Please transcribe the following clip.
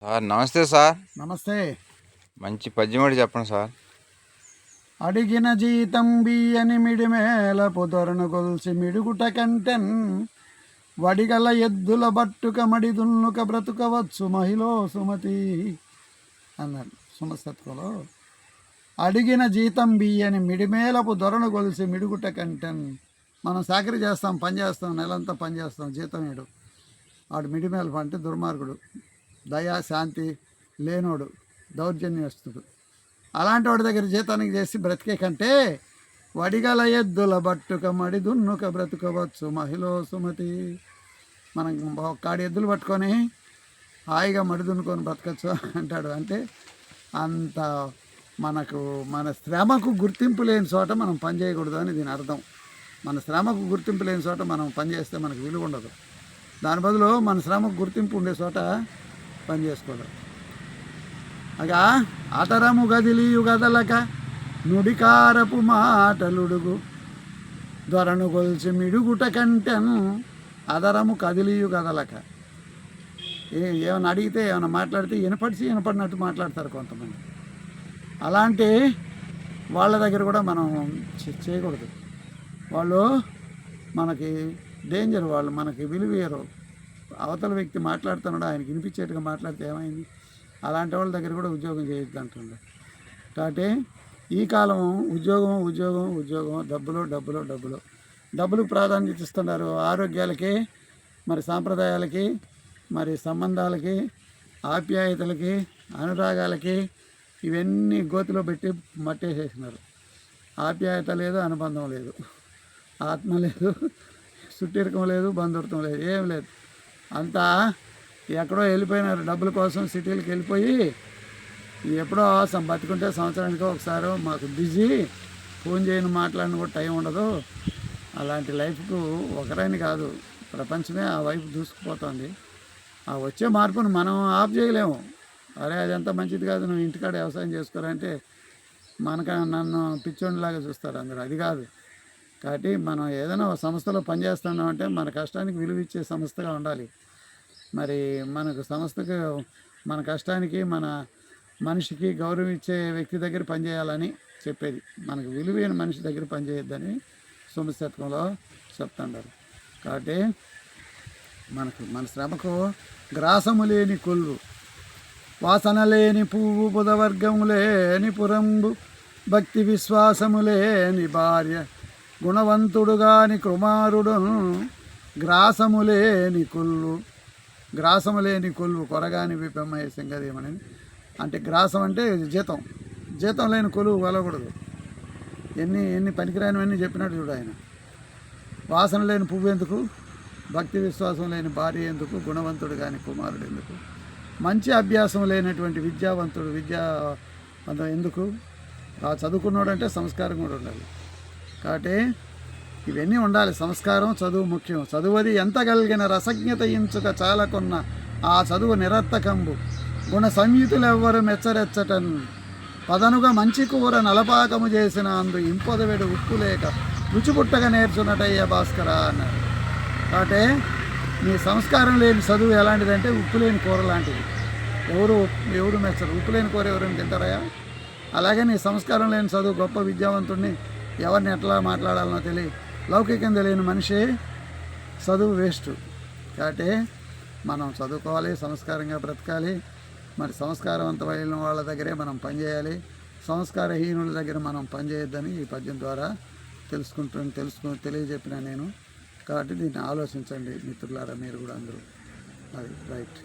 Sir నమస్తే sir. నమస్తే. మంచి పద్యం ఒకటి చెప్పండి సార్. అడిగిన జీతం బియ్యని మిడిమేలపు దొరను గొల్సి మిడుగుట కంటెన్ వడిగల ఎద్దుల బట్టుక మడిదున్నుక బ్రతుకవచ్చు మహిళో సుమతి అన్నాడు సుమశతకంలో. అడిగిన జీతం బియ్యని మిడిమేలపు దొరను గొలిసి మిడుగుట కంటెన్. మనం చాకరీ చేస్తాం, పని చేస్తాం, నెలంతా పని చేస్తాం, జీతం ఏడు. వాడు మిడిమేలపు అంటే దుర్మార్గుడు, దయా శాంతి లేనోడు, దౌర్జన్యస్తుడు. అలాంటి వాడి దగ్గర జీతానికి చేసి బ్రతికే కంటే వడిగల ఎద్దుల బట్టుక మడి దున్నుక బ్రతుకవచ్చు మహిళో సుమతి. మనం ఒక్కాడి ఎద్దులు పట్టుకొని హాయిగా మడి దున్నుకొని బ్రతకచ్చు అంటాడు. అంటే అంత మనకు మన శ్రమకు గుర్తింపు లేని చోట మనం పని చేయకూడదు అని దీని అర్థం. మన శ్రమకు గుర్తింపు లేని చోట మనం పని చేస్తే మనకు విలువ ఉండదు. దాని బదులు మన శ్రమకు గుర్తింపు ఉండే చోట పని చేసుకోవడం. అగా అతరము గదిలియు గదలక నుడికారపు మాటలుడుగు దొరను గొల్చి మిడుగుట కంటెను అదరము కదిలియు గదలక. ఏమైనా అడిగితే ఏమైనా మాట్లాడితే వినపడినట్టు మాట్లాడతారు కొంతమంది. అలాంటి వాళ్ళ దగ్గర కూడా మనం చేయకూడదు. వాళ్ళు మనకి డేంజర్, వాళ్ళు మనకి విలువేయరు. అవతల వ్యక్తి మాట్లాడుతున్నాడు, ఆయనకి వినిపించేట్టుగా మాట్లాడితే ఏమైంది? అలాంటి వాళ్ళ దగ్గర కూడా ఉద్యోగం చేయొద్దు అంటుండే. కాబట్టి ఈ కాలం ఉద్యోగం ఉద్యోగం ఉద్యోగం, డబ్బులకు ప్రాధాన్యత ఇస్తున్నారు. ఆరోగ్యాలకి, మరి సాంప్రదాయాలకి, మరి సంబంధాలకి, ఆప్యాయతలకి, అనురాగాలకి ఇవన్నీ గోతిలో పెట్టి మట్టేసేసినారు. ఆప్యాయత లేదు, అనుబంధం లేదు, ఆత్మ లేదు, సుట్టిరకం లేదు, బంధుత్వం లేదు, ఏం లేదు. అంతా ఎక్కడో వెళ్ళిపోయినారు. డబ్బుల కోసం సిటీలకు వెళ్ళిపోయి ఎప్పుడో బతుకుంటే సంవత్సరానికి ఒకసారి మాకు బిజీ, ఫోన్ చేయని మాట్లాడిన కూడా టైం ఉండదు. అలాంటి లైఫ్కు ఒకరైనా కాదు, ప్రపంచమే ఆ వైపు దూసుకుపోతుంది. ఆ వచ్చే మార్పును మనం ఆఫ్ చేయలేము. అరే అదంతా మంచిది కాదు, నువ్వు ఇంటికాడ వ్యవసాయం చేసుకోరంటే నన్ను పిచ్చోనిలాగా చూస్తారు అందరూ. అది కాదు. కాబట్టి మనం ఏదైనా ఒక సంస్థలో పనిచేస్తున్నామంటే మన కష్టానికి విలువ ఇచ్చే సంస్థగా ఉండాలి. మరి మనకు సంస్థకు, మన కష్టానికి, మన మనిషికి గౌరవం ఇచ్చే వ్యక్తి దగ్గర పనిచేయాలని చెప్పేది. మనకు విలువైన మనిషి దగ్గర పనిచేయొద్దని సుమశతకంలో చెప్తుంటారు. కాబట్టి మన శ్రమకు గ్రాసము లేని కొల్లు, వాసన లేని పువ్వు, బుధవర్గము లేని పురంబు, భక్తి విశ్వాసము లేని భార్య, గుణవంతుడు గాని కుమారుడును, గ్రాసము లేని కొల్లు. గ్రాసము లేని కొల్లు కొరగాని విపమయ సింగదేమని. అంటే గ్రాసం అంటే జీతం లేని కొలువు కొలకూడదు. ఎన్ని పనికిరానివన్నీ చెప్పినట్టు చూడు ఆయన. వాసన లేని పువ్వు ఎందుకు, భక్తి విశ్వాసం లేని భార్య ఎందుకు, గుణవంతుడు కాని కుమారుడు ఎందుకు, మంచి అభ్యాసం లేనటువంటి విద్యావంతం ఎందుకు? చదువుకున్నాడు అంటే సంస్కారం కూడా ఉండాలి. కాబట్టి ఇవన్నీ ఉండాలి. సంస్కారం, చదువు ముఖ్యం. చదువుది ఎంత కలిగిన రసజ్ఞత ఇంచుక చాలకున్న ఆ చదువు నిరర్థకంబు, గుణ సంయుతులు ఎవ్వరు మెచ్చరెచ్చటన్, పదనుగా మంచి కూర నలపాకము చేసిన అందు ఇంపొదవేడు ఉప్పు లేక రుచి పుట్టగా నేర్చున్నట్టయ్య భాస్కర అన్నారు. కాబట్టి నీ సంస్కారం లేని చదువు ఎలాంటిదంటే ఉప్పు లేని కూర లాంటిది. ఎవరు మెచ్చరు. ఉప్పు లేని కూర ఎవరైనా తింటారయా? అలాగే నీ సంస్కారం లేని చదువు, గొప్ప విద్యావంతుడిని ఎవరిని ఎట్లా మాట్లాడాలనో తెలియ, లౌకికం తెలియని మనిషి చదువు వేస్ట్. కాబట్టి మనం చదువుకోవాలి, సంస్కారంగా బ్రతకాలి. మరి సంస్కారవంతమైన వాళ్ళ దగ్గరే మనం పనిచేయాలి. సంస్కారహీనుల దగ్గర మనం పనిచేయొద్దని ఈ పద్యం ద్వారా తెలియజెప్పిన నేను. కాబట్టి దీన్ని ఆలోచించండి మిత్రులారా, మీరు కూడా అందరూ. అది రైట్.